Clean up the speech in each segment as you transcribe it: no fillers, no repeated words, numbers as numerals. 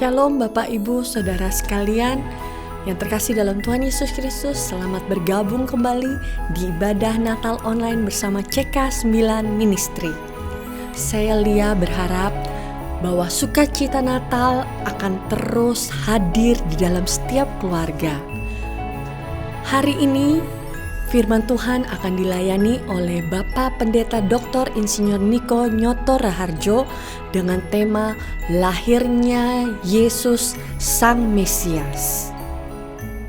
Shalom Bapak Ibu Saudara sekalian yang terkasih dalam Tuhan Yesus Kristus. Selamat bergabung kembali di ibadah Natal online bersama CK9 Ministry. Saya Lia berharap bahwa sukacita Natal akan terus hadir di dalam setiap keluarga. Hari ini firman Tuhan akan dilayani oleh Bapak Pendeta Dr. Insinyur Niko Nyoto Raharjo dengan tema Lahirnya Yesus Sang Mesias.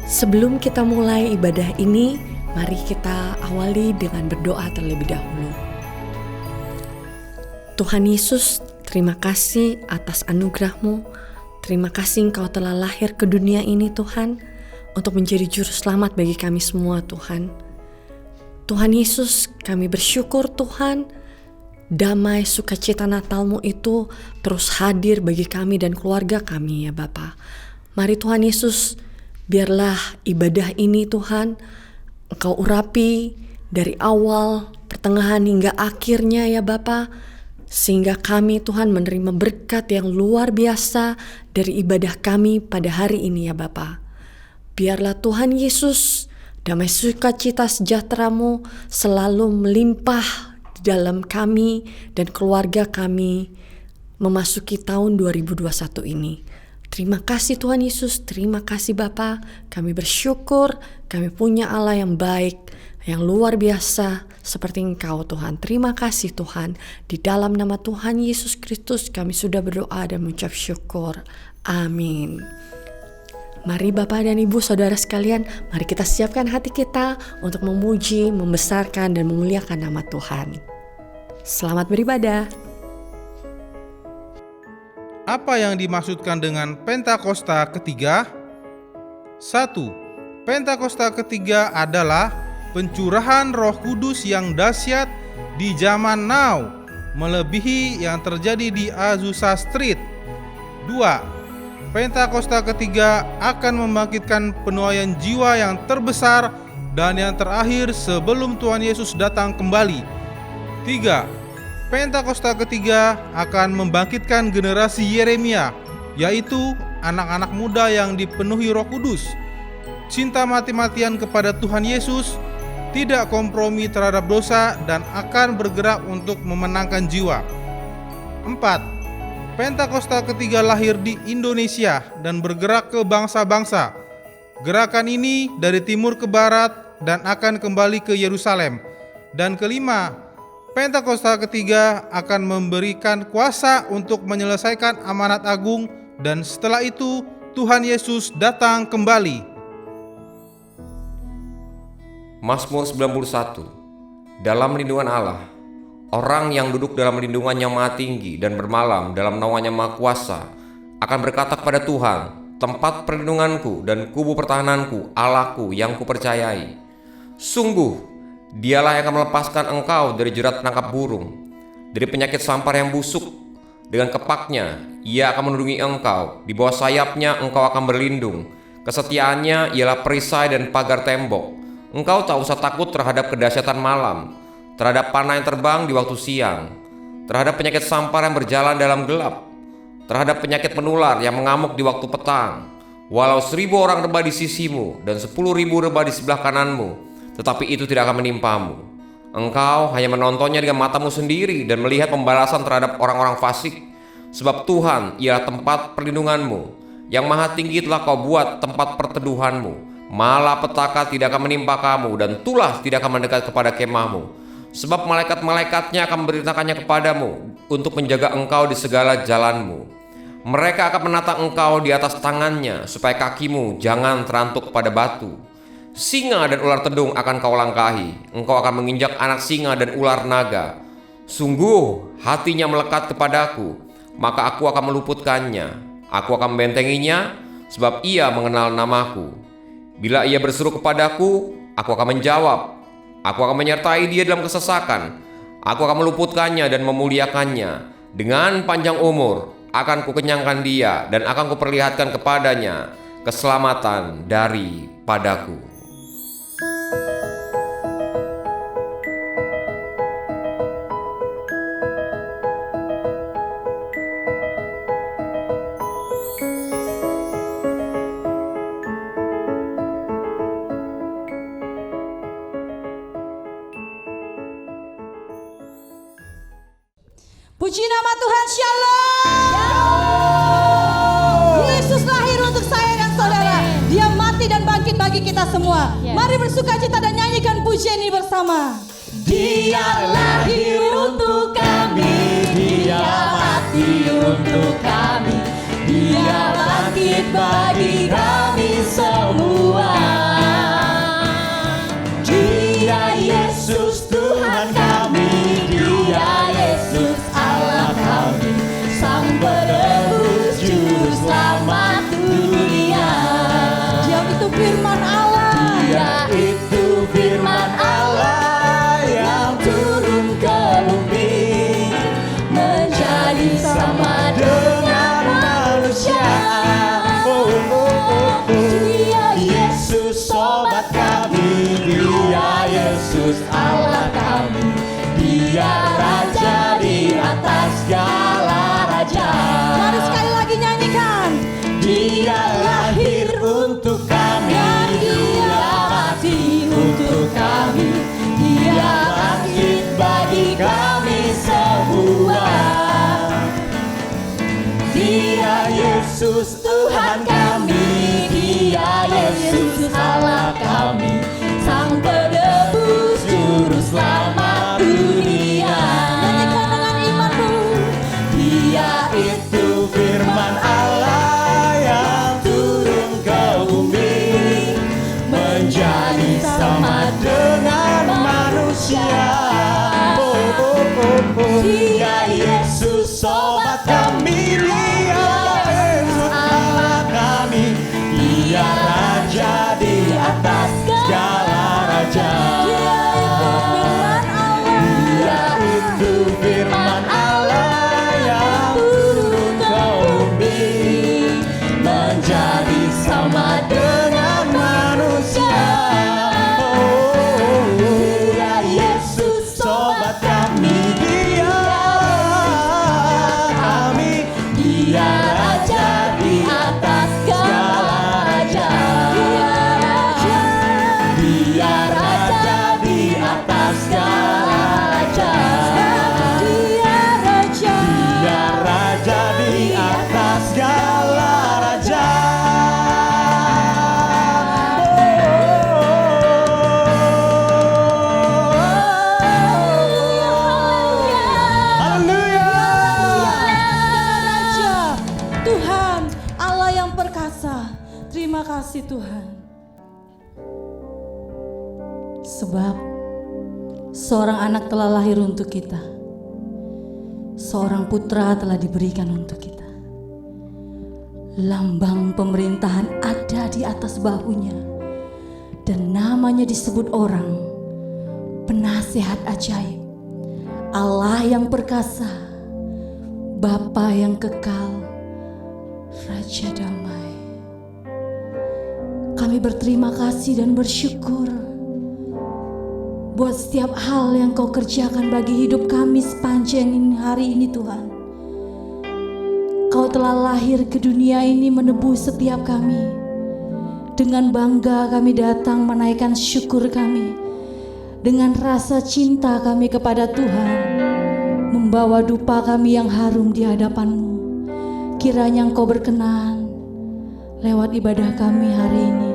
Sebelum kita mulai ibadah ini, mari kita awali dengan berdoa terlebih dahulu. Tuhan Yesus, terima kasih atas anugerah-Mu. Terima kasih Engkau telah lahir ke dunia ini Tuhan, untuk menjadi juru selamat bagi kami semua Tuhan. Tuhan Yesus, kami bersyukur Tuhan, damai sukacita Natal-Mu itu terus hadir bagi kami dan keluarga kami ya Bapa. Mari Tuhan Yesus, biarlah ibadah ini Tuhan, Engkau urapi dari awal, pertengahan hingga akhirnya ya Bapa, sehingga kami Tuhan menerima berkat yang luar biasa dari ibadah kami pada hari ini ya Bapa. Biarlah Tuhan Yesus, damai sukacita sejahtera-Mu selalu melimpah di dalam kami dan keluarga kami memasuki tahun 2021 ini. Terima kasih Tuhan Yesus, terima kasih Bapa. Kami bersyukur kami punya Allah yang baik, yang luar biasa seperti Engkau Tuhan. Terima kasih Tuhan. Di dalam nama Tuhan Yesus Kristus kami sudah berdoa dan mengucap syukur. Amin. Mari Bapak dan Ibu Saudara sekalian, mari kita siapkan hati kita untuk memuji, membesarkan dan memuliakan nama Tuhan. Selamat beribadah. Apa yang dimaksudkan dengan Pentakosta ketiga? 1. Pentakosta ketiga adalah pencurahan Roh Kudus yang dahsyat di zaman now, melebihi yang terjadi di Azusa Street. 2. Pentakosta ketiga akan membangkitkan penuaian jiwa yang terbesar dan yang terakhir sebelum Tuhan Yesus datang kembali. 3. Pentakosta ketiga akan membangkitkan generasi Yeremia, yaitu anak-anak muda yang dipenuhi Roh Kudus, cinta mati-matian kepada Tuhan Yesus, tidak kompromi terhadap dosa, dan akan bergerak untuk memenangkan jiwa. 4. Pentakosta ketiga lahir di Indonesia dan bergerak ke bangsa-bangsa. Gerakan ini dari timur ke barat dan akan kembali ke Yerusalem. Dan kelima, Pentakosta ketiga akan memberikan kuasa untuk menyelesaikan amanat agung, dan setelah itu Tuhan Yesus datang kembali. Mazmur 91. Dalam lindungan Allah. Orang yang duduk dalam lindungan yang maha tinggi dan bermalam dalam naungan yang maha kuasa akan berkata kepada Tuhan, tempat perlindunganku dan kubu pertahananku, Allahku yang kupercayai. Sungguh, Dialah yang akan melepaskan engkau dari jerat penangkap burung, dari penyakit sampar yang busuk. Dengan kepaknya, Ia akan melindungi engkau, di bawah sayapnya engkau akan berlindung. Kesetiaannya ialah perisai dan pagar tembok. Engkau tak usah takut terhadap kedahsyatan malam, terhadap panah yang terbang di waktu siang, terhadap penyakit sampar yang berjalan dalam gelap, terhadap penyakit menular yang mengamuk di waktu petang. Walau 1.000 orang rebah di sisimu dan 10.000 rebah di sebelah kananmu, tetapi itu tidak akan menimpamu. Engkau hanya menontonnya dengan matamu sendiri dan melihat pembalasan terhadap orang-orang fasik. Sebab Tuhan ialah tempat perlindunganmu, yang maha tinggi telah kau buat tempat perteduhanmu. Malapetaka tidak akan menimpa kamu, dan tulah tidak akan mendekat kepada kemahmu. Sebab malaikat-malaikatnya akan memberitakannya kepadamu untuk menjaga engkau di segala jalanmu. Mereka akan menata engkau di atas tangannya, supaya kakimu jangan terantuk pada batu. Singa dan ular tedung akan kau langkahi. Engkau akan menginjak anak singa dan ular naga. Sungguh hatinya melekat kepadaku, maka aku akan meluputkannya. Aku akan membentenginya, sebab ia mengenal namaku. Bila ia berseru kepadaku, aku akan menjawab. Aku akan menyertai dia dalam kesesakan. Aku akan meluputkannya dan memuliakannya. Dengan panjang umur akan kukenyangkan dia, dan akan kuperlihatkan kepadanya keselamatan daripadaku. Puji nama Tuhan, Shalom. Yesus lahir untuk saya dan saudara. Dia mati dan bangkit bagi kita semua. Mari bersukacita dan nyanyikan pujian ini bersama. Dia lahir untuk kami, Dia mati untuk kami, Dia bangkit bagi kami semua. Dia Yesus Tuhan kami, Dia Yesus Allah kami, Sang Penebus Juru Selamat dunia. Dia itu firman Allah, Dia itu firman Allah yang turun ke bumi menjadi sama dengan manusia. Dia Yesus sobat kami, Dia Yesus Allah kami, Dia Raja di atas segala raja. Mari sekali lagi nyanyikan. Dia lahir untuk kami, Dia mati untuk kami, Dia bangkit bagi kami semua. Dia Yesus Tuhan kami, Dia Yesus Allah kami, Sang Penebus Juru Selamat dunia. Nyanyikan dengan imanmu. Dia itu firman Allah yang turun ke bumi menjadi sama dengan manusia. Dia Yesus sobat kami, Dia Yesus Allah kami, Dia Raja di atas segala raja. Dia itu firman Allah yang turun ke bumi menjadi sama dengan manusia. Dia Yesus sobat kami, Dia kami, Dia Raja di atas segala raja. Dia Raja di atas segala raja. Dia Raja di atas segala raja. Haleluya. Raja Tuhan Allah yang perkasa. Terima kasih Tuhan. Sebab seorang anak telah lahir untuk kita, seorang putra telah diberikan untuk kita. Lambang pemerintahan ada di atas bahunya, dan namanya disebut orang Penasehat Ajaib, Allah yang perkasa, Bapa yang kekal, Raja Damai. Kami berterima kasih dan bersyukur buat setiap hal yang Kau kerjakan bagi hidup kami sepanjang hari ini Tuhan. Kau telah lahir ke dunia ini menebus setiap kami. Dengan bangga kami datang menaikkan syukur kami. Dengan rasa cinta kami kepada Tuhan, membawa dupa kami yang harum di hadapan-Mu. Kiranya Engkau berkenan lewat ibadah kami hari ini.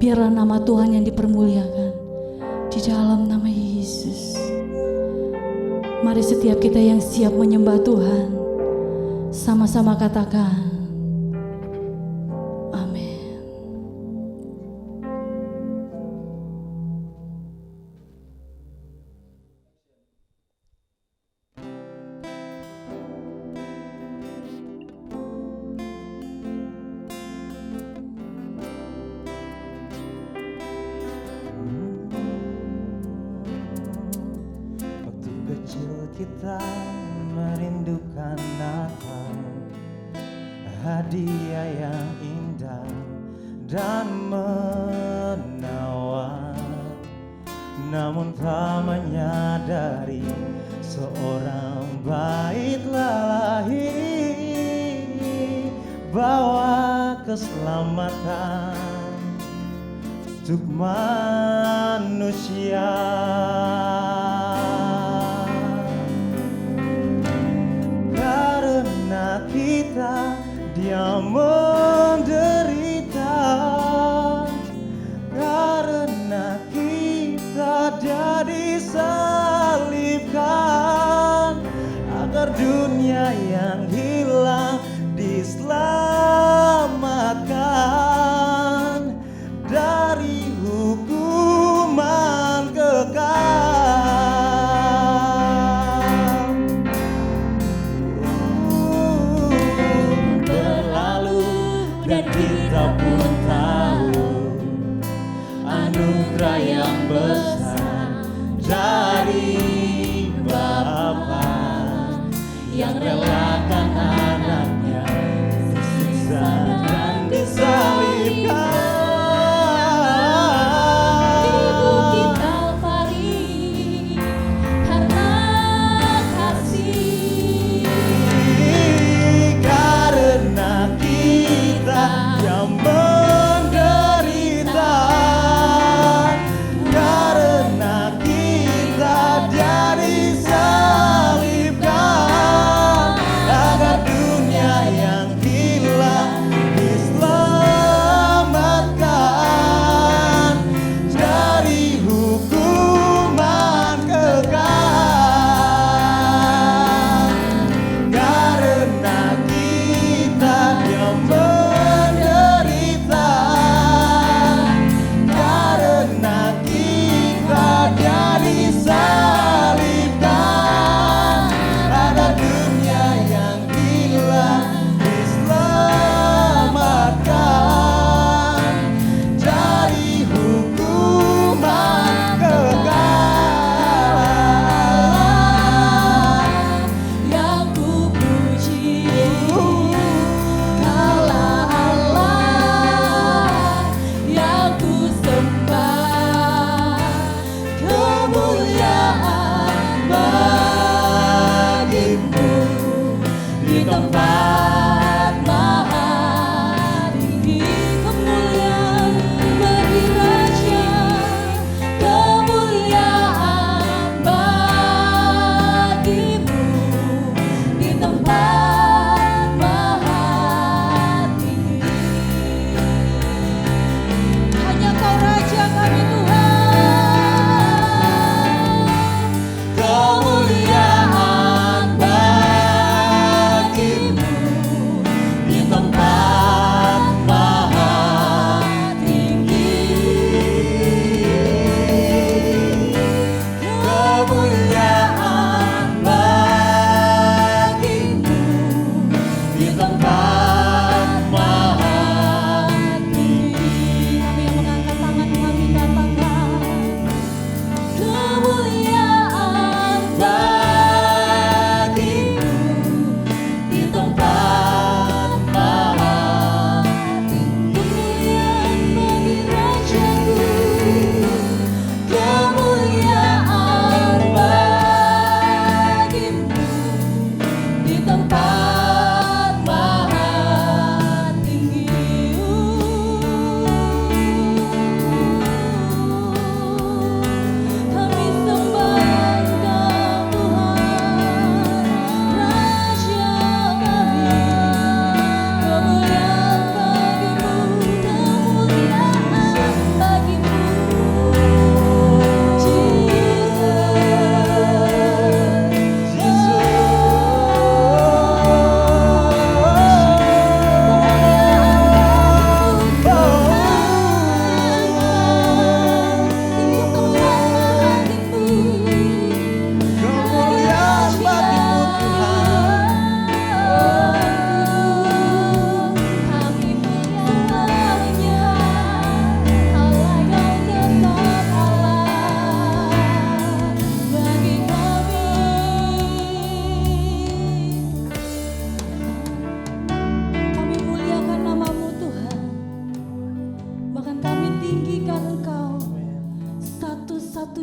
Biarlah nama Tuhan yang dipermuliakan di dalam nama Yesus. Mari setiap kita yang siap menyembah Tuhan, sama-sama katakan amin. Waktu kecil kita merindukan Natal, hadiah yang indah dan menawan. Namun tak menyadari seorang bayi telah lahir, bawa keselamatan untuk manusia.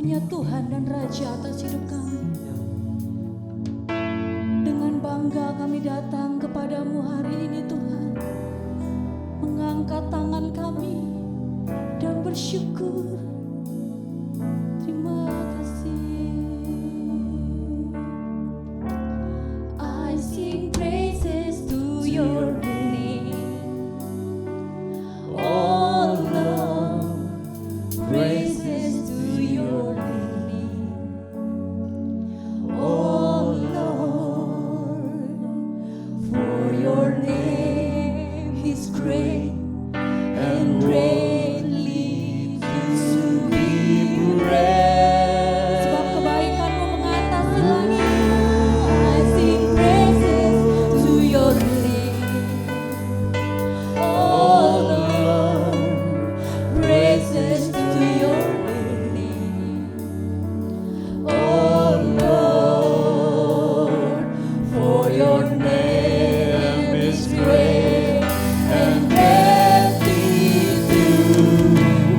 karunia Tuhan dan Raja atas hidup kami. Dengan bangga kami datang kepadamu hari ini Tuhan, mengangkat tangan kami dan bersyukur. Terima kasih. I sing praises to your name, oh Lord, praises to your name, oh Lord, for your name is great and greatly to be praised. Sebab kebaikanmu mengatasi langit. I sing praises to your name, oh Lord, praises to your name, oh Lord, for your name is great and greatly to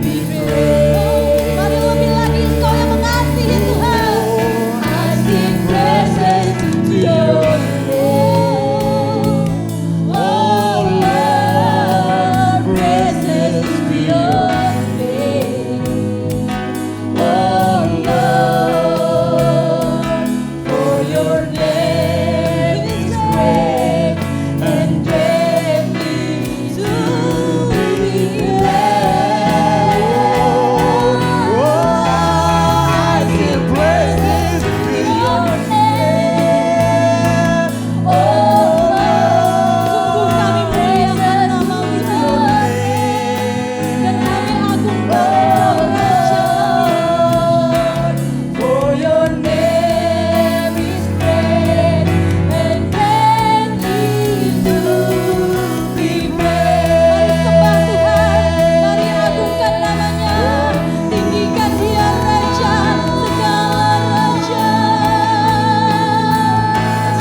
be praised. Mari lebih lagi Engkau yang mengasihi Tuhan. I sing praises to your name, oh Lord, praises to your name, oh Lord, for your name is great and greatly to be praised. I sing praises to your name, oh Lord. Sungguh kami muliakan nama-Mu Tuhan, dan kami agungkan Raja. For your name is great and greatly to be praised. Mari sembah Tuhan, mari agungkan namanya, tinggikan Dia Raja segala raja.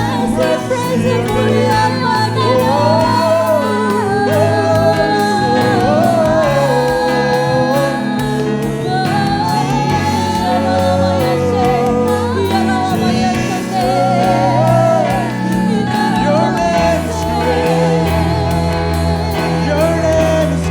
I sing praises for your Your name is great. Your name is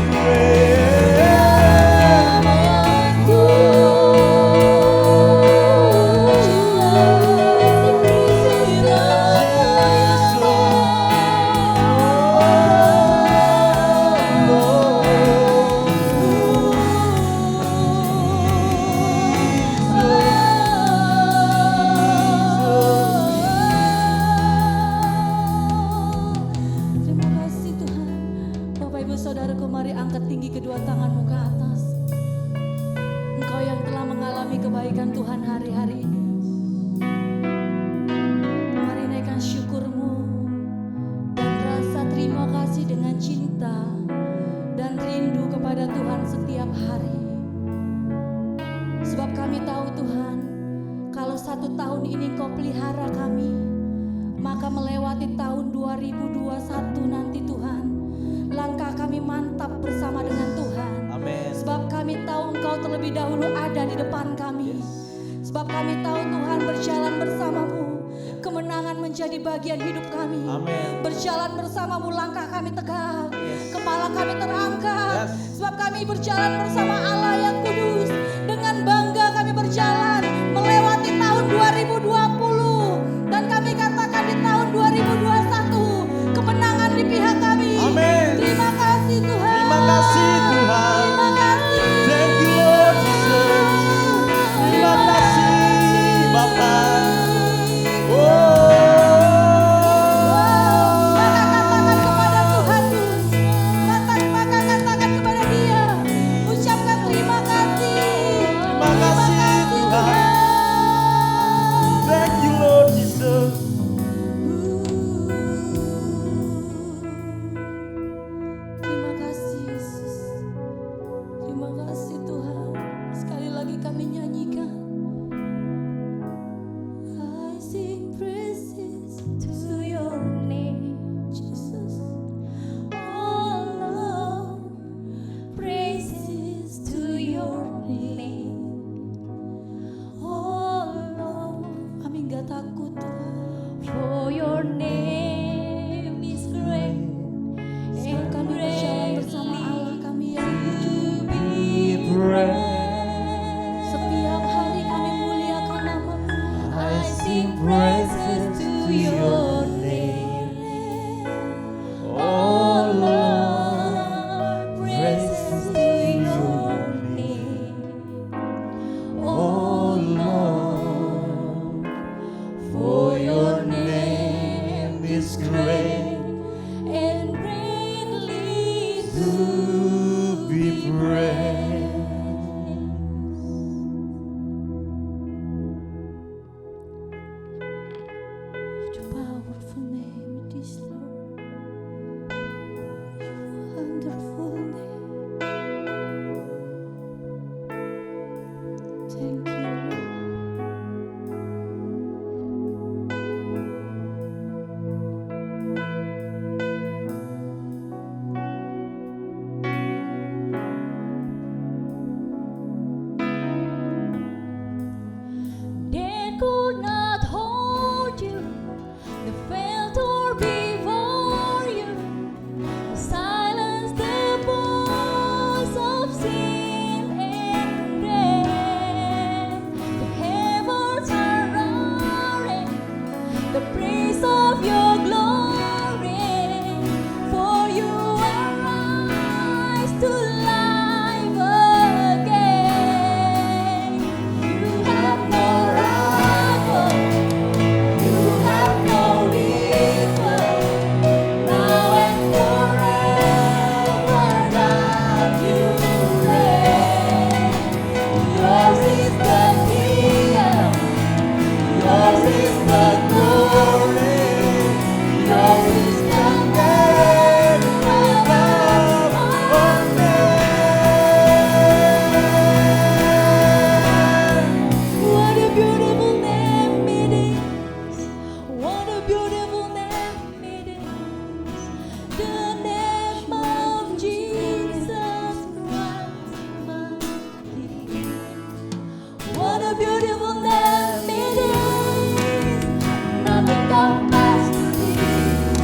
Terima kasih Tuhan. Bapak Ibu Saudaraku, mari angkat tinggi kedua tanganmu ke atas. Engkau yang telah mengalami kebaikan Tuhan hari-hari ini, mari naikkan syukurmu dan rasa terima kasih dengan cinta dan rindu kepada Tuhan setiap hari. Sebab kami tahu Tuhan, kalau 1 tahun ini Kau pelihara kami, maka melewati tahun 2021 nanti Tuhan, langkah kami mantap bersama dengan Tuhan. Amin. Sebab kami tahu Engkau terlebih dahulu ada di depan kami. Sebab kami tahu Tuhan, berjalan bersama-Mu, kemenangan menjadi bagian hidup kami. Amin. Berjalan bersama-Mu, langkah kami tegak, kepala kami terangkat. Yes. Sebab kami berjalan bersama Allah yang kudus. Dengan bangga kami berjalan melewati tahun 2020. Dan kami katakan di tahun 2021, kemenangan di pihak kami. Amin. Terima kasih Tuhan. Terima kasih Tuhan. Terima kasih. Thank you Lord Jesus. Terima kasih Bapa. Maka katakan kepada Tuhan, maka katakan kepada Dia, ucapkan terima kasih. Terima kasih Tuhan. praise. Setiap hari kami muliakan nama-Mu. I sing praises to your name. Oh Lord, praises to your name. Oh Lord, for your name is great And greatly to be praised. Your powerful name it is, Lord. Your wonderful name. Thank you, Lord. They could not hold you, they felt or before you. Silence the voice of sin and grave. The heavens are roaring, the praise of your glory. For you arise to life again. You have no rival, you have no equal. Now and forever that you reign. Yours is the kingdom, yours is the glory, yours is the name above all names. What a beautiful name it is. What a beautiful name it is. The name of Jesus Christ, my King. What a beautiful name it is. Nothing compares to this.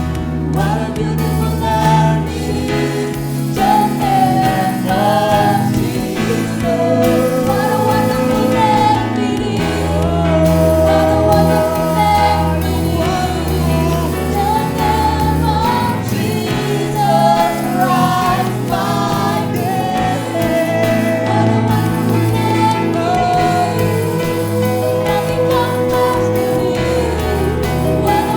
What a beautiful name it is. The name of Jesus. What a wonderful name it is. What a wonderful name it is. The name of Jesus Christ, my King. What a wonderful name it is. Nothing compares to this. What a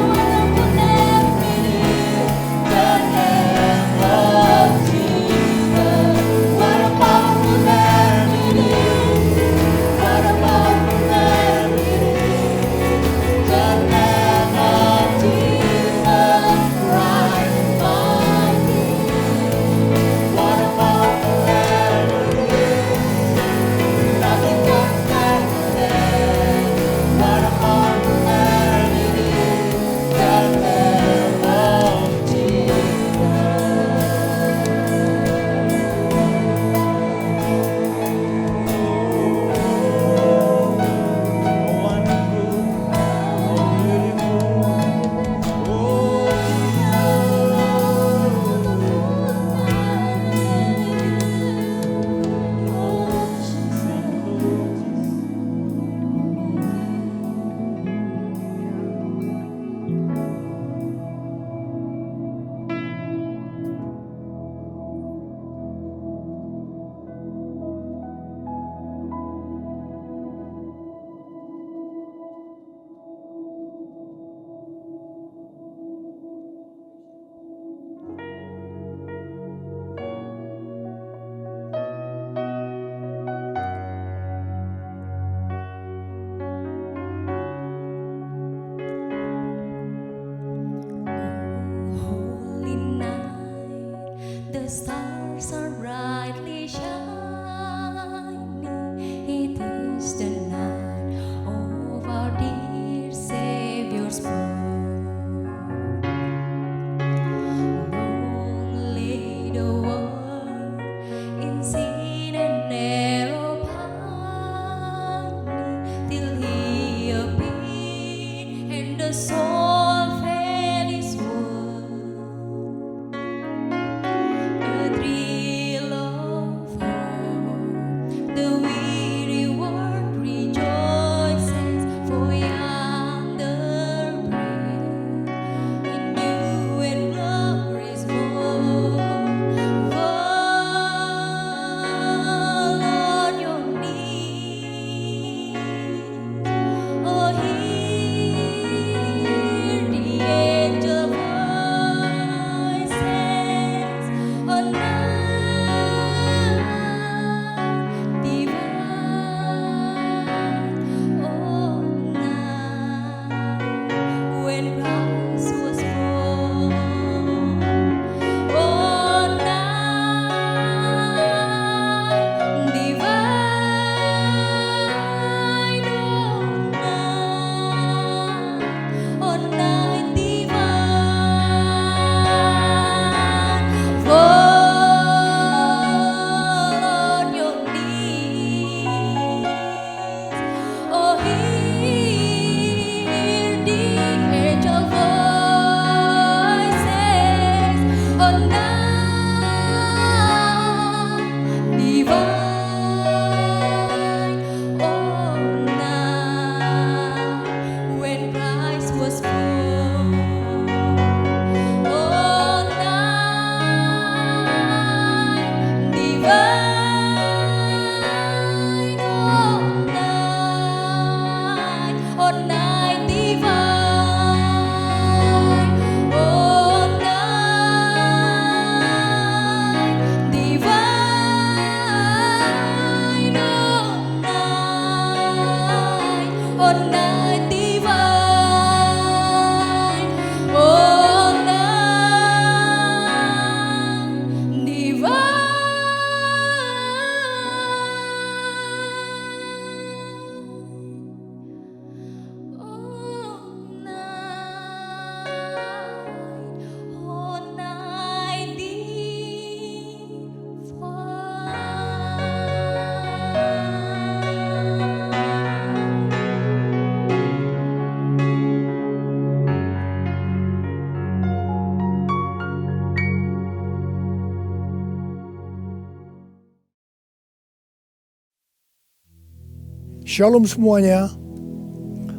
Shalom semuanya.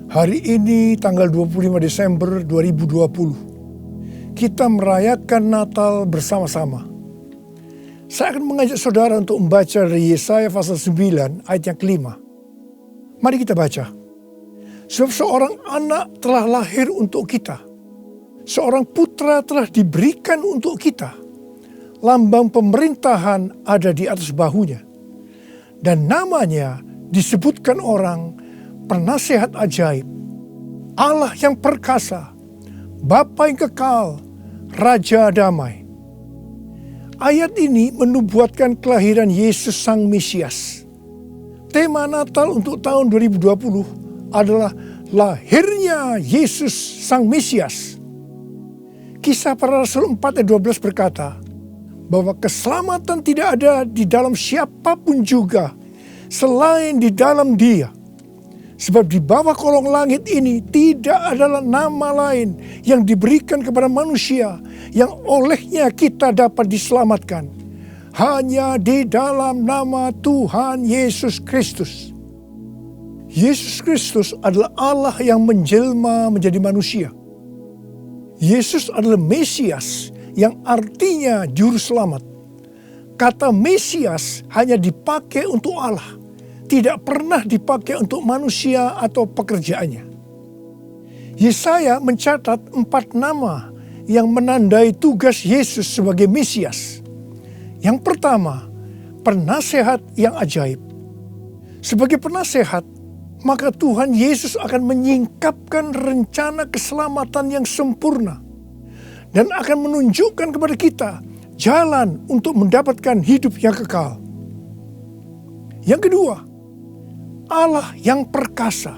Hari ini tanggal 25 Desember 2020. Kita merayakan Natal bersama-sama. Saya akan mengajak saudara untuk membaca dari Yesaya pasal 9 ayat yang kelima. Mari kita baca. Sebab seorang anak telah lahir untuk kita. Seorang putra telah diberikan untuk kita. Lambang pemerintahan ada di atas bahunya. Dan namanya disebutkan orang Penasehat Ajaib, Allah yang perkasa, Bapa yang kekal, Raja Damai. Ayat ini menubuatkan kelahiran Yesus Sang Mesias. Tema Natal untuk tahun 2020 adalah lahirnya Yesus Sang Mesias. Kisah Para Rasul 4 ayat 12 berkata bahwa keselamatan tidak ada di dalam siapapun juga selain di dalam Dia. Sebab di bawah kolong langit ini tidak adalah nama lain yang diberikan kepada manusia yang olehnya kita dapat diselamatkan. Hanya di dalam nama Tuhan Yesus Kristus. Yesus Kristus adalah Allah yang menjelma menjadi manusia. Yesus adalah Mesias yang artinya juru selamat. Kata Mesias hanya dipakai untuk Allah, tidak pernah dipakai untuk manusia atau pekerjaannya. Yesaya mencatat 4 nama yang menandai tugas Yesus sebagai Mesias. Yang pertama, penasehat yang ajaib. Sebagai penasehat, maka Tuhan Yesus akan menyingkapkan rencana keselamatan yang sempurna dan akan menunjukkan kepada kita jalan untuk mendapatkan hidup yang kekal. Yang kedua, Allah yang perkasa.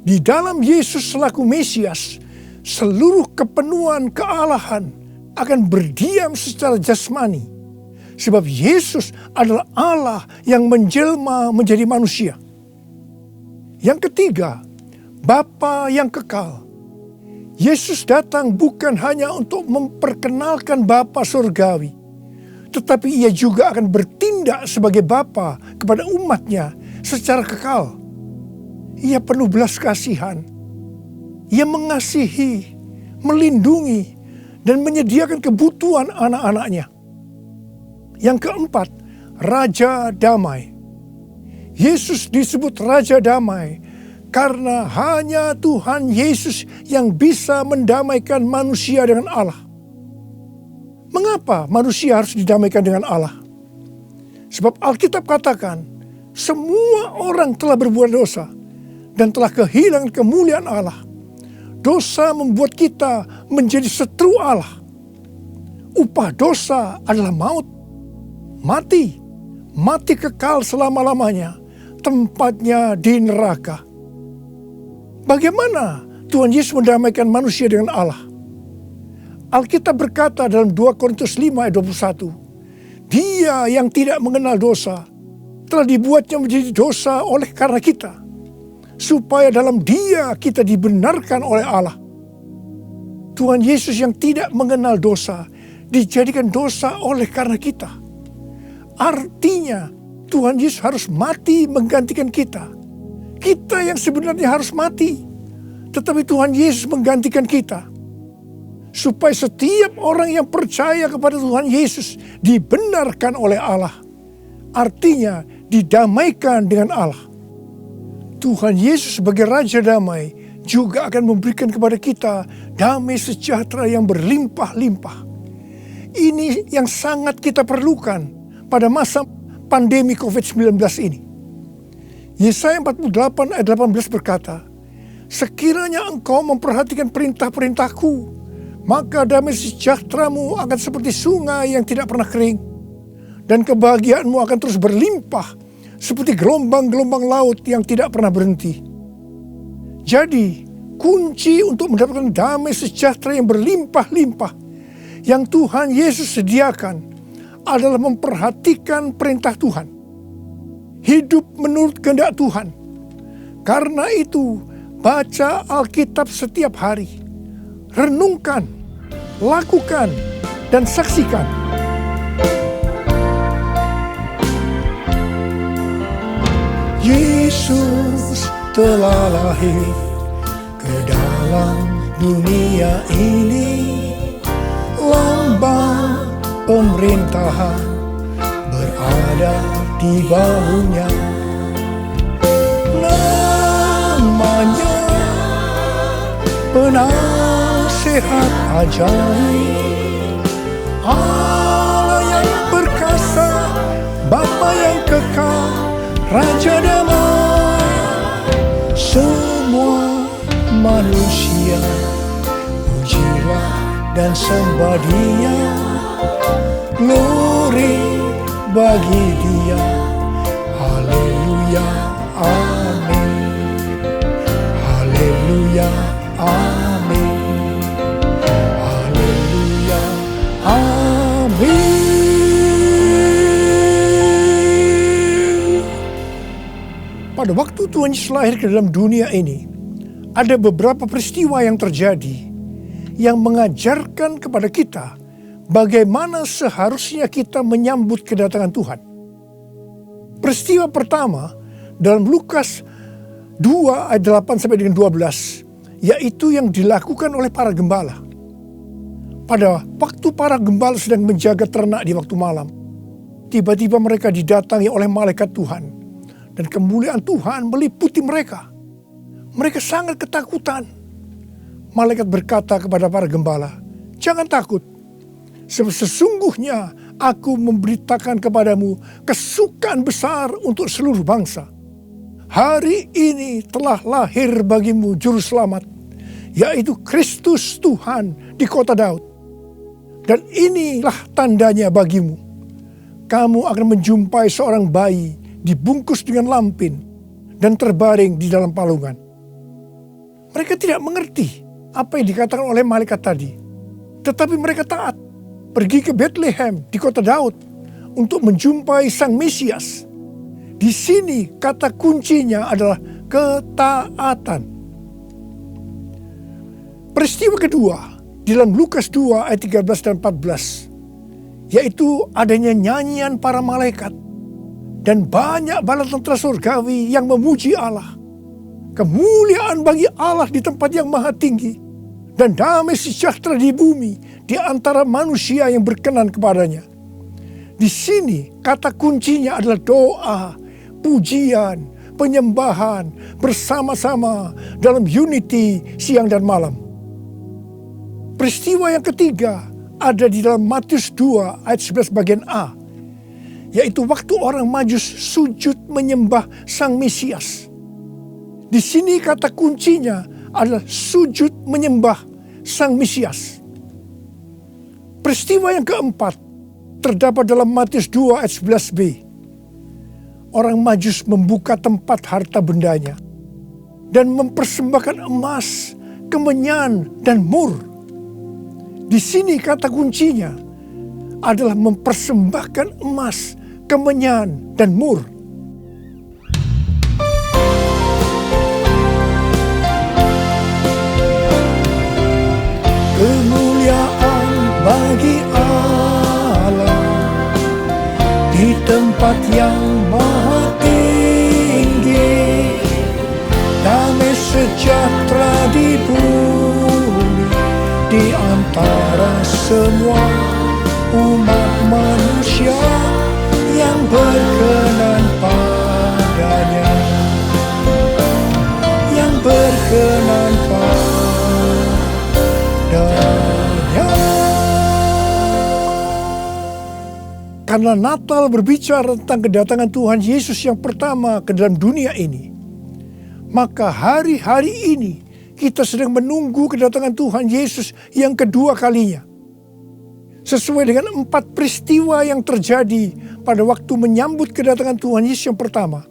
Di dalam Yesus selaku Mesias, seluruh kepenuhan kealahan akan berdiam secara jasmani. Sebab Yesus adalah Allah yang menjelma menjadi manusia. Yang ketiga, Bapa yang kekal. Yesus datang bukan hanya untuk memperkenalkan Bapa surgawi, tetapi ia juga akan bertindak sebagai Bapa kepada umatnya secara kekal. Ia penuh belas kasihan. Ia mengasihi, melindungi, dan menyediakan kebutuhan anak-anaknya. Yang keempat, Raja Damai. Yesus disebut Raja Damai karena hanya Tuhan Yesus yang bisa mendamaikan manusia dengan Allah. Mengapa manusia harus didamaikan dengan Allah? Sebab Alkitab katakan, semua orang telah berbuat dosa dan telah kehilangan kemuliaan Allah. Dosa membuat kita menjadi setru Allah. Upah dosa adalah maut, mati kekal selama-lamanya, tempatnya di neraka. Bagaimana Tuhan Yesus mendamaikan manusia dengan Allah? Alkitab berkata dalam 2 Korintus 5 ayat 21, Dia yang tidak mengenal dosa telah dibuatnya menjadi dosa oleh karena kita, supaya dalam Dia kita dibenarkan oleh Allah. Tuhan Yesus yang tidak mengenal dosa dijadikan dosa oleh karena kita. Artinya Tuhan Yesus harus mati menggantikan kita. Kita yang sebenarnya harus mati, tetapi Tuhan Yesus menggantikan kita. Supaya setiap orang yang percaya kepada Tuhan Yesus dibenarkan oleh Allah. Artinya didamaikan dengan Allah. Tuhan Yesus sebagai Raja Damai juga akan memberikan kepada kita damai sejahtera yang berlimpah-limpah. Ini yang sangat kita perlukan pada masa pandemi COVID-19 ini. Yesaya 48 ayat 18 berkata, Sekiranya engkau memperhatikan perintah-perintahku, maka damai sejahteramu akan seperti sungai yang tidak pernah kering. Dan kebahagiaanmu akan terus berlimpah seperti gelombang-gelombang laut yang tidak pernah berhenti. Jadi, kunci untuk mendapatkan damai sejahtera yang berlimpah-limpah yang Tuhan Yesus sediakan adalah memperhatikan perintah Tuhan. Hidup menurut kehendak Tuhan. Karena itu, baca Alkitab setiap hari. Renungkan, lakukan, dan saksikan. Yesus Yesus telah lahir ke dalam dunia ini. Lambang pemerintahan berada di bahunya. Namanya Penasehat Ajaib, Allah yang perkasa, Bapa yang kekal, Raja damai. Semua manusia pujilah dan sembah Dia, glory bagi Dia. Haleluya, amin. Haleluya, amin. Haleluya, amin. Pada waktu Tuhan Yesus lahir ke dalam dunia ini, ada beberapa peristiwa yang terjadi yang mengajarkan kepada kita bagaimana seharusnya kita menyambut kedatangan Tuhan. Peristiwa pertama dalam Lukas 2 ayat 8 sampai dengan 12, yaitu yang dilakukan oleh para gembala. Pada waktu para gembala sedang menjaga ternak di waktu malam, tiba-tiba mereka didatangi oleh malaikat Tuhan, dan kemuliaan Tuhan meliputi mereka. Mereka sangat ketakutan. Malaikat berkata kepada para gembala, "Jangan takut, sebab sesungguhnya aku memberitakan kepadamu kesukaan besar untuk seluruh bangsa. Hari ini telah lahir bagimu Juru Selamat, yaitu Kristus Tuhan di kota Daud. Dan inilah tandanya bagimu. Kamu akan menjumpai seorang bayi dibungkus dengan lampin dan terbaring di dalam palungan." Mereka tidak mengerti apa yang dikatakan oleh malaikat tadi. Tetapi mereka taat, pergi ke Bethlehem di kota Daud untuk menjumpai Sang Mesias. Di sini kata kuncinya adalah ketaatan. Peristiwa kedua di dalam Lukas 2 ayat 13 dan 14, yaitu adanya nyanyian para malaikat dan banyak bala tentara surgawi yang memuji Allah. Kemuliaan bagi Allah di tempat yang maha tinggi, dan damai sejahtera di bumi di antara manusia yang berkenan kepadanya. Di sini kata kuncinya adalah doa, pujian, penyembahan bersama-sama dalam unity siang dan malam. Peristiwa yang ketiga ada di dalam Matius 2 ayat 11 bagian A, yaitu waktu orang Majus sujud menyembah Sang Mesias. Di sini kata kuncinya adalah sujud menyembah Sang Mesias. Peristiwa yang keempat terdapat dalam Matius 2 ayat 11b. Orang Majus membuka tempat harta bendanya dan mempersembahkan emas, kemenyan, dan mur. Di sini kata kuncinya adalah mempersembahkan emas, kemenyan, dan mur. Kemuliaan bagi Allah di tempat yang maha tinggi, damai sejahtera di bumi di antara semua umat manusia yang berkenan padanya, yang berkenan padanya. Karena Natal berbicara tentang kedatangan Tuhan Yesus yang pertama ke dalam dunia ini, maka hari-hari ini kita sedang menunggu kedatangan Tuhan Yesus yang kedua kalinya. Sesuai dengan 4 peristiwa yang terjadi pada waktu menyambut kedatangan Tuhan Yesus yang pertama,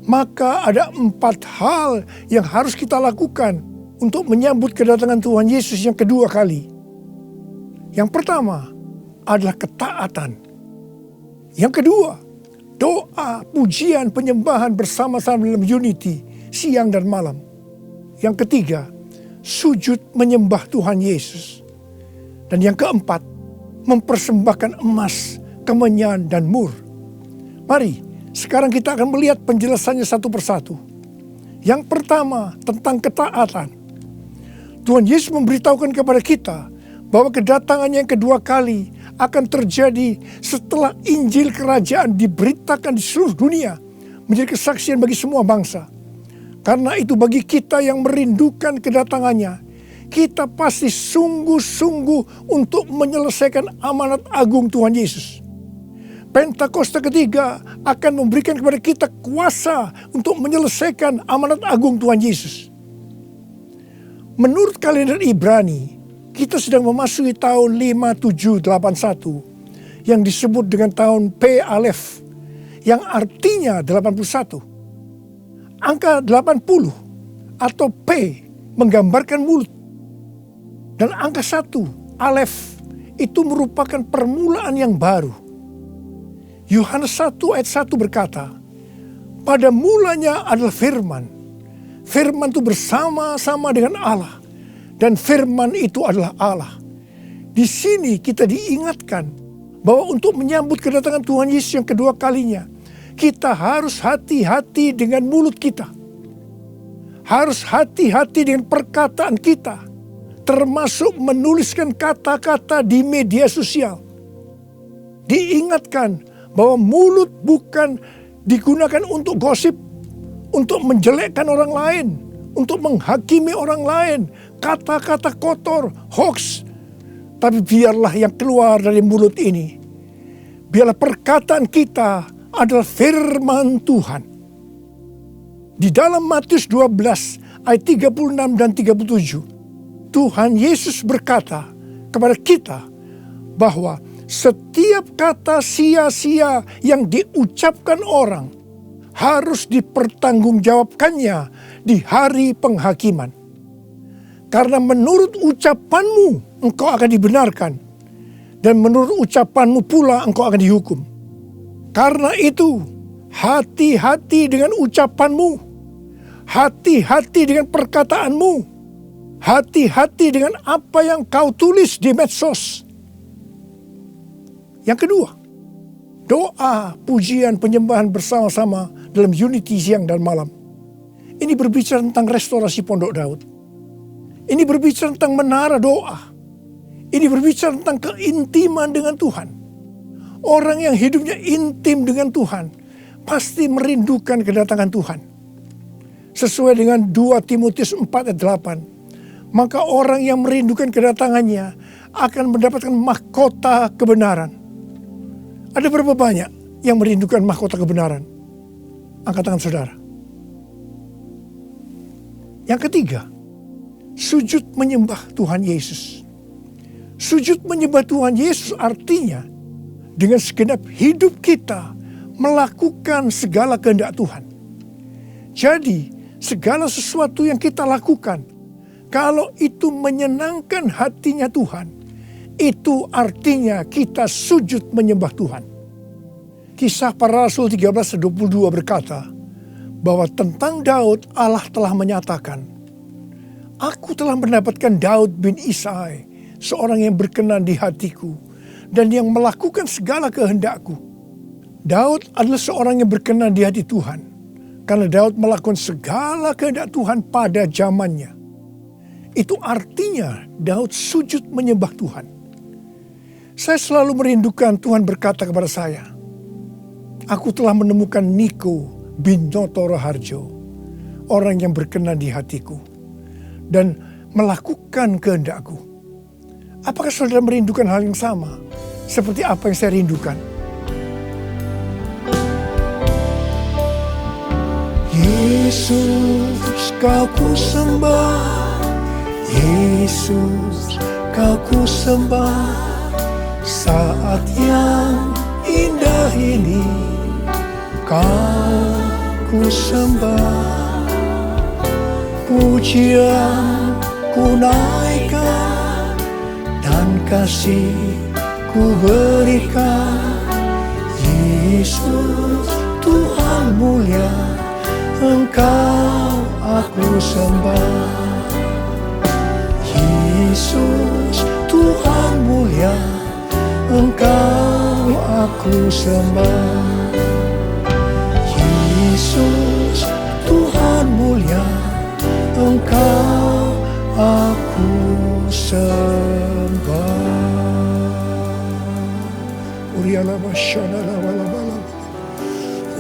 maka ada 4 hal yang harus kita lakukan untuk menyambut kedatangan Tuhan Yesus yang kedua kali. Yang pertama adalah ketaatan. Yang kedua, doa, pujian, penyembahan bersama-sama dalam unity siang dan malam. Yang ketiga, sujud menyembah Tuhan Yesus. Dan yang keempat, mempersembahkan emas, kemenyan, dan mur. Mari Sekarang kita akan melihat penjelasannya satu persatu. Yang pertama tentang ketaatan. Tuhan Yesus memberitahukan kepada kita bahwa kedatangannya yang kedua kali akan terjadi setelah Injil Kerajaan diberitakan di seluruh dunia, menjadi kesaksian bagi semua bangsa. Karena itu bagi kita yang merindukan kedatangannya, kita pasti sungguh-sungguh untuk menyelesaikan amanat agung Tuhan Yesus. Pentakosta ketiga akan memberikan kepada kita kuasa untuk menyelesaikan amanat agung Tuhan Yesus. Menurut kalender Ibrani, kita sedang memasuki tahun 5781 yang disebut dengan tahun P Alef, yang artinya 81. Angka 80 atau P menggambarkan mulut. Dan angka 1, Alef, itu merupakan permulaan yang baru. Yohanes 1 ayat 1 berkata, pada mulanya adalah firman. Firman itu bersama-sama dengan Allah. Dan firman itu adalah Allah. Di sini kita diingatkan bahwa untuk menyambut kedatangan Tuhan Yesus yang kedua kalinya, kita harus hati-hati dengan mulut kita. Harus hati-hati dengan perkataan kita. Termasuk menuliskan kata-kata di media sosial. Diingatkan bahwa mulut bukan digunakan untuk gosip, untuk menjelekkan orang lain, untuk menghakimi orang lain, kata-kata kotor, hoax. Tapi biarlah yang keluar dari mulut ini, biarlah perkataan kita adalah firman Tuhan. Di dalam Matius 12 ayat 36 dan 37, Tuhan Yesus berkata kepada kita bahwa setiap kata sia-sia yang diucapkan orang harus dipertanggungjawabkannya di hari penghakiman. Karena menurut ucapanmu engkau akan dibenarkan, dan menurut ucapanmu pula engkau akan dihukum. Karena itu, hati-hati dengan ucapanmu, hati-hati dengan perkataanmu, hati-hati dengan apa yang kau tulis di medsos. Yang kedua, doa, pujian, penyembahan bersama-sama dalam unity siang dan malam. Ini berbicara tentang restorasi Pondok Daud. Ini berbicara tentang menara doa. Ini berbicara tentang keintiman dengan Tuhan. Orang yang hidupnya intim dengan Tuhan pasti merindukan kedatangan Tuhan. Sesuai dengan 2 Timotius 4 ayat 8. Maka orang yang merindukan kedatangannya akan mendapatkan mahkota kebenaran. Ada berapa banyak yang merindukan mahkota kebenaran? Angkat tangan saudara. Yang ketiga, sujud menyembah Tuhan Yesus. Sujud menyembah Tuhan Yesus artinya dengan segenap hidup kita melakukan segala kehendak Tuhan. Jadi segala sesuatu yang kita lakukan, kalau itu menyenangkan hatinya Tuhan, itu artinya kita sujud menyembah Tuhan. Kisah Para Rasul 13:22 berkata bahwa tentang Daud Allah telah menyatakan, aku telah mendapatkan Daud bin Isai, seorang yang berkenan di hatiku dan yang melakukan segala kehendakku. Daud adalah seorang yang berkenan di hati Tuhan karena Daud melakukan segala kehendak Tuhan pada zamannya. Itu artinya Daud sujud menyembah Tuhan. Saya selalu merindukan Tuhan berkata kepada saya, aku telah menemukan Niko bin Noto Raharjo, orang yang berkenan di hatiku dan melakukan kehendakku. Apakah saudara merindukan hal yang sama seperti apa yang saya rindukan? Yesus, kau ku sembah, Yesus, kau ku sembah. Saat yang indah ini kau ku sembah, pujian ku naikkan dan kasih ku berikan. Yesus, Tuhan mulia, Engkau aku sembah. Yesus, Tuhan mulia, Engkau aku sembah.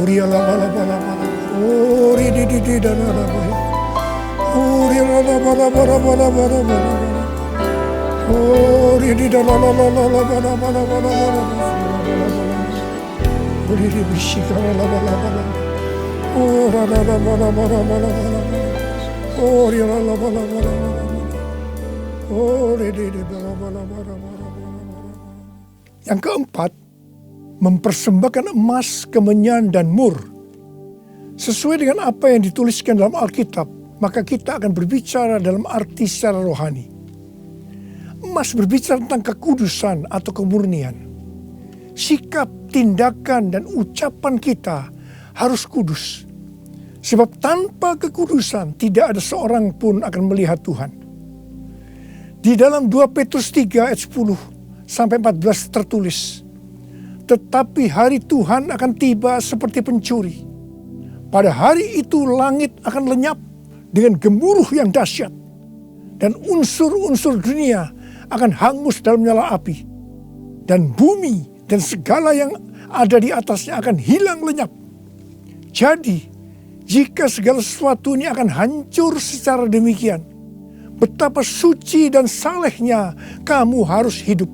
Uri ala bala bala bala. Uri di dan ala bala. Uri ala bala bala bala bala bala. Uri di dan ala bala bala bala bala. Uri di bishika ala bala bala. Ora ala bala bala bala bala. Uri ala bala bala bala. Uri di bala bala bala bala. Yang keempat, mempersembahkan emas, kemenyan, dan mur. Sesuai dengan apa yang dituliskan dalam Alkitab, maka kita akan berbicara dalam arti secara rohani. Emas berbicara tentang kekudusan atau kemurnian. Sikap, tindakan, dan ucapan kita harus kudus. Sebab tanpa kekudusan tidak ada seorang pun akan melihat Tuhan. Di dalam 2 Petrus 3 ayat 10 sampai 14 tertulis, tetapi hari Tuhan akan tiba seperti pencuri. Pada hari itu langit akan lenyap dengan gemuruh yang dahsyat, dan unsur-unsur dunia akan hangus dalam nyala api, dan bumi dan segala yang ada di atasnya akan hilang lenyap. Jadi, jika segala sesuatu ini akan hancur secara demikian, betapa suci dan salehnya kamu harus hidup,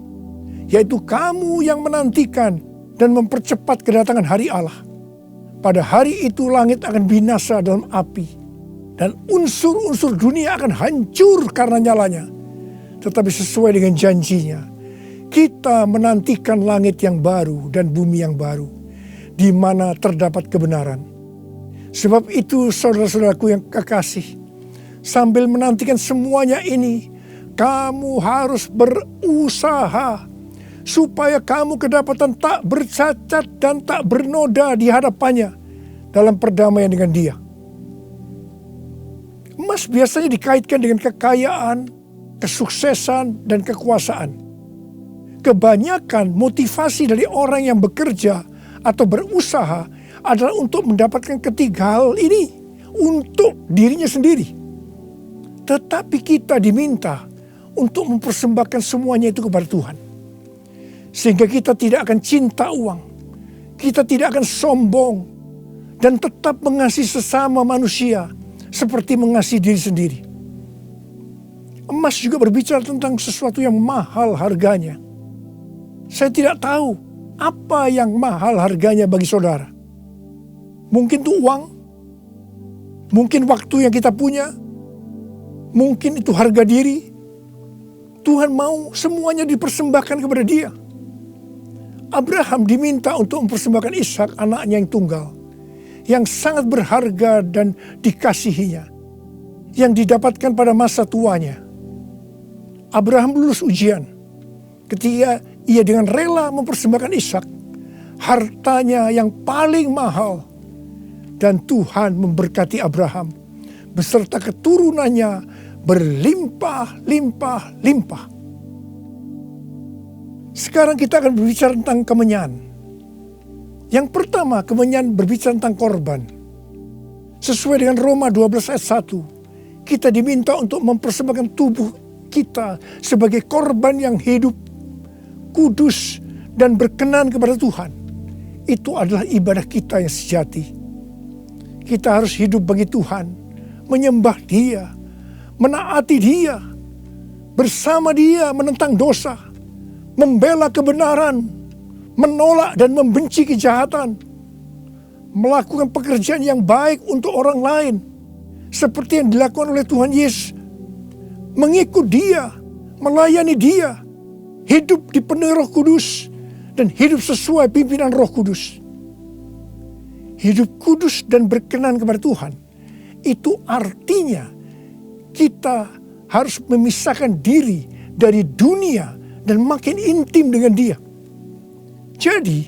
yaitu kamu yang menantikan dan mempercepat kedatangan hari Allah. Pada hari itu langit akan binasa dalam api, dan unsur-unsur dunia akan hancur karena nyalanya. Tetapi sesuai dengan janjinya, kita menantikan langit yang baru dan bumi yang baru, di mana terdapat kebenaran. Sebab itu saudara-saudaraku yang kekasih, sambil menantikan semuanya ini, kamu harus berusaha supaya kamu kedapatan tak bercacat dan tak bernoda di hadapannya dalam perdamaian dengan Dia. Emas biasanya dikaitkan dengan kekayaan, kesuksesan, dan kekuasaan. Kebanyakan motivasi dari orang yang bekerja atau berusaha adalah untuk mendapatkan ketiga hal ini untuk dirinya sendiri. Tetapi kita diminta untuk mempersembahkan semuanya itu kepada Tuhan. Sehingga kita tidak akan cinta uang, kita tidak akan sombong, dan tetap mengasihi sesama manusia seperti mengasihi diri sendiri. Emas juga berbicara tentang sesuatu yang mahal harganya. Saya tidak tahu apa yang mahal harganya bagi saudara. Mungkin itu uang, mungkin waktu yang kita punya, mungkin itu harga diri. Tuhan mau semuanya dipersembahkan kepada Dia. Abraham diminta untuk mempersembahkan Ishak, anaknya yang tunggal, yang sangat berharga dan dikasihinya, yang didapatkan pada masa tuanya. Abraham lulus ujian ketika ia dengan rela mempersembahkan Ishak, hartanya yang paling mahal, dan Tuhan memberkati Abraham beserta keturunannya berlimpah-limpah-limpah. Sekarang kita akan berbicara tentang kemenyan. Yang pertama, kemenyan berbicara tentang korban. Sesuai dengan Roma 12 ayat 1, kita diminta untuk mempersembahkan tubuh kita sebagai korban yang hidup, kudus, dan berkenan kepada Tuhan. Itu adalah ibadah kita yang sejati. Kita harus hidup bagi Tuhan, menyembah Dia, menaati Dia, bersama Dia menentang dosa, membela kebenaran, menolak dan membenci kejahatan, melakukan pekerjaan yang baik untuk orang lain, seperti yang dilakukan oleh Tuhan Yesus, mengikut Dia, melayani Dia, hidup dipenuhi Roh Kudus, dan hidup sesuai pimpinan Roh Kudus. Hidup kudus dan berkenan kepada Tuhan, itu artinya kita harus memisahkan diri dari dunia dan makin intim dengan Dia. Jadi,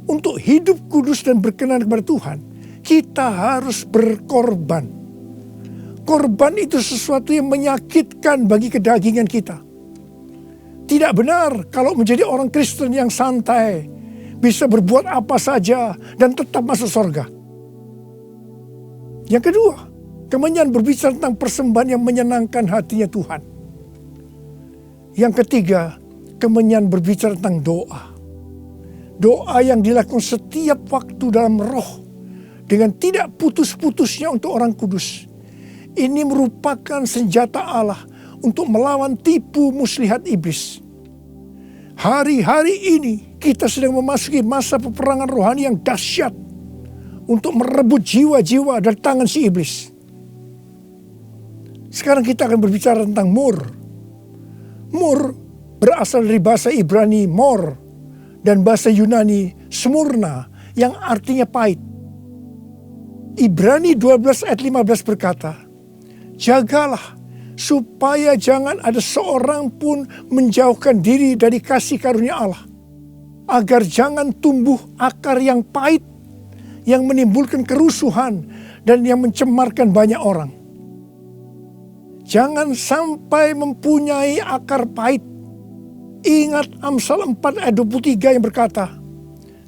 untuk hidup kudus dan berkenan kepada Tuhan, kita harus berkorban. Korban itu sesuatu yang menyakitkan bagi kedagingan kita. Tidak benar kalau menjadi orang Kristen yang santai, bisa berbuat apa saja dan tetap masuk surga. Yang kedua, kemenyan berbicara tentang persembahan yang menyenangkan hatinya Tuhan. Yang ketiga, kemenyan berbicara tentang doa. Doa yang dilakukan setiap waktu dalam roh dengan tidak putus-putusnya untuk orang kudus. Ini merupakan senjata Allah untuk melawan tipu muslihat iblis. Hari-hari ini kita sedang memasuki masa peperangan rohani yang dahsyat untuk merebut jiwa-jiwa dari tangan si iblis. Sekarang kita akan berbicara tentang mur. Mur berasal dari bahasa Ibrani mor dan bahasa Yunani smurna yang artinya pahit. Ibrani 12 ayat 15 berkata, jagalah supaya jangan ada seorang pun menjauhkan diri dari kasih karunia Allah, agar jangan tumbuh akar yang pahit, yang menimbulkan kerusuhan dan yang mencemarkan banyak orang. Jangan sampai mempunyai akar pahit. Ingat Amsal 4 ayat 23 yang berkata,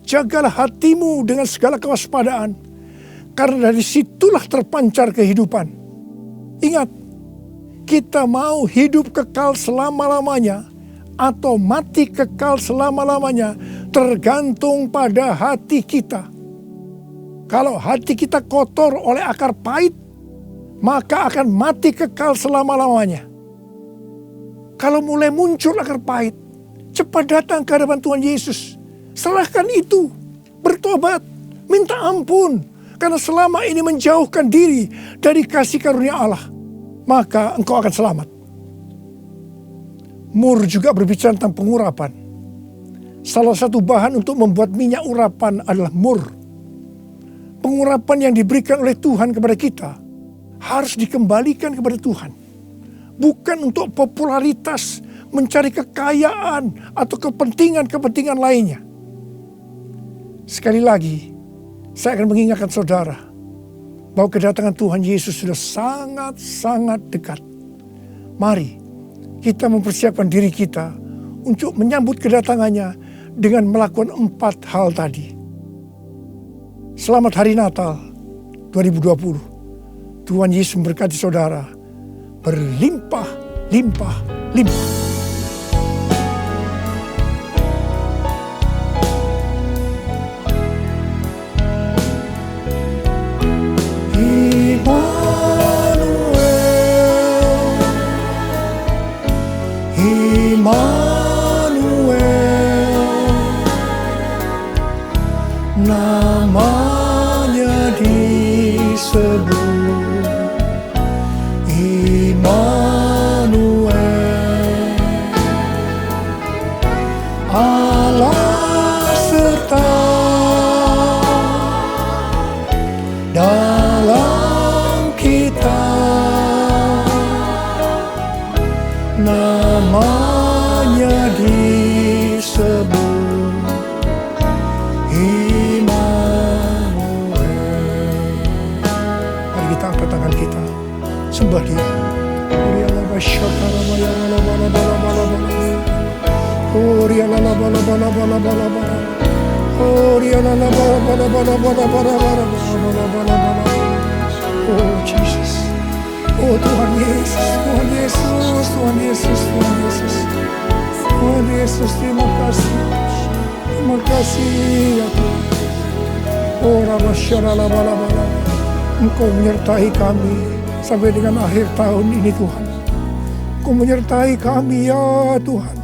jagalah hatimu dengan segala kewaspadaan, karena dari situlah terpancar kehidupan. Ingat, kita mau hidup kekal selama-lamanya atau mati kekal selama-lamanya tergantung pada hati kita. Kalau hati kita kotor oleh akar pahit, maka akan mati kekal selama-lamanya. Kalau mulai muncul akar pahit, cepat datang ke hadapan Tuhan Yesus. Serahkan itu, bertobat, minta ampun. Karena selama ini menjauhkan diri dari kasih karunia Allah, maka engkau akan selamat. Mur juga berbicara tentang pengurapan. Salah satu bahan untuk membuat minyak urapan adalah mur. Pengurapan yang diberikan oleh Tuhan kepada kita harus dikembalikan kepada Tuhan. Bukan untuk popularitas, mencari kekayaan, atau kepentingan-kepentingan lainnya. Sekali lagi, saya akan mengingatkan saudara bahwa kedatangan Tuhan Yesus sudah sangat-sangat dekat. Mari kita mempersiapkan diri kita untuk menyambut kedatangannya dengan melakukan 4 hal tadi. Selamat Hari Natal 2020. Tuhan Yesus memberkati saudara berlimpah-limpah-limpah. Namanya disebut Immanuel, Allah serta dalam kita. Namanya disebut tangan kita, sembah Dia. Oh Jesus, oh Tuhan Yesus, Tuhan Yesus, Tuhan Yesus, Tuhan Yesus, Tuhan Yesus, terima kasih ya Tuhan. Oh Rabbasharalabala, Engkau menyertai kami sampai dengan akhir tahun ini Tuhan. Engkau menyertai kami ya Tuhan.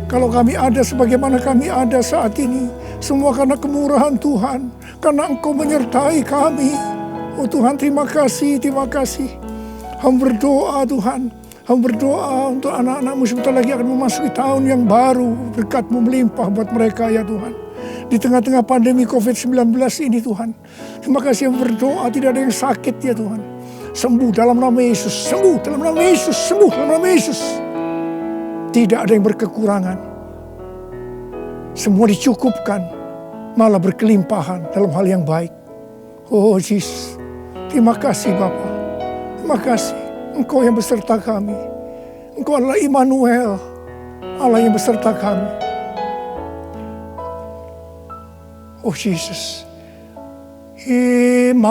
Kalau kami ada sebagaimana kami ada saat ini, semua karena kemurahan Tuhan. Karena Engkau menyertai kami. Oh Tuhan, terima kasih, terima kasih. Hamba berdoa Tuhan. Hamba berdoa untuk anak-anak-Mu sebentar lagi akan memasuki tahun yang baru. Berkat-Mu melimpah buat mereka ya Tuhan. Di tengah-tengah pandemi COVID-19 ini Tuhan. Terima kasih yang berdoa tidak ada yang sakit ya Tuhan. Sembuh dalam nama Yesus. Sembuh dalam nama Yesus. Sembuh dalam nama Yesus. Tidak ada yang berkekurangan. Semua dicukupkan. Malah berkelimpahan dalam hal yang baik. Oh Jesus. Terima kasih Bapa. Terima kasih. Engkau yang beserta kami. Engkau adalah Immanuel. Allah yang beserta kami. Oh Jesus, Immanuel,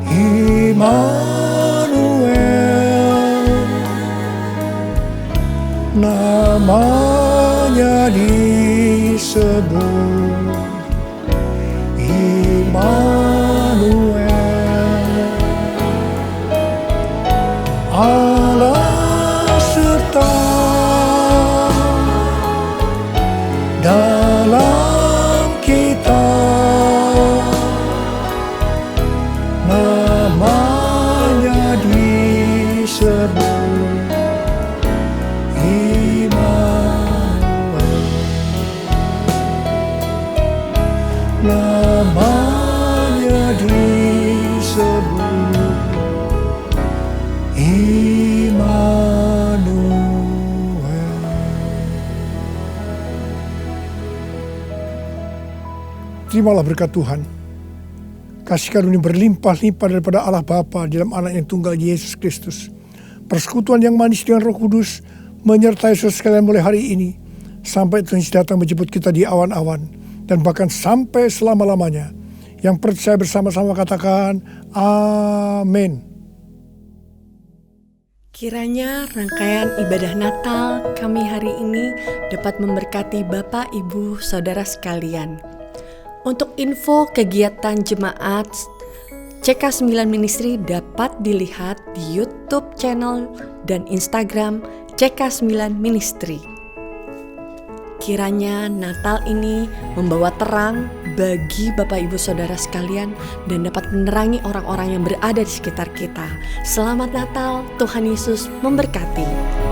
Immanuel, namanya disebut disebut Immanuel, Allah serta dalam kita, namanya disebut Immanuel, namanya disebut Immanuel. Terimalah berkat Tuhan. Kasih karunia berlimpah-limpah daripada Allah Bapa dalam anak yang tunggal Yesus Kristus. Persekutuan yang manis dengan Roh Kudus menyertai saudara sekalian mulai hari ini sampai Tuhan Yesus datang menjemput kita di awan-awan dan bahkan sampai selama-lamanya. Yang percaya bersama-sama katakan amin. Kiranya rangkaian ibadah Natal kami hari ini dapat memberkati Bapak, Ibu, Saudara sekalian. Untuk info kegiatan jemaat CK9 Ministry dapat dilihat di YouTube channel dan Instagram CK9 Ministry. Kiranya Natal ini membawa terang bagi Bapak Ibu Saudara sekalian dan dapat menerangi orang-orang yang berada di sekitar kita. Selamat Natal, Tuhan Yesus memberkati.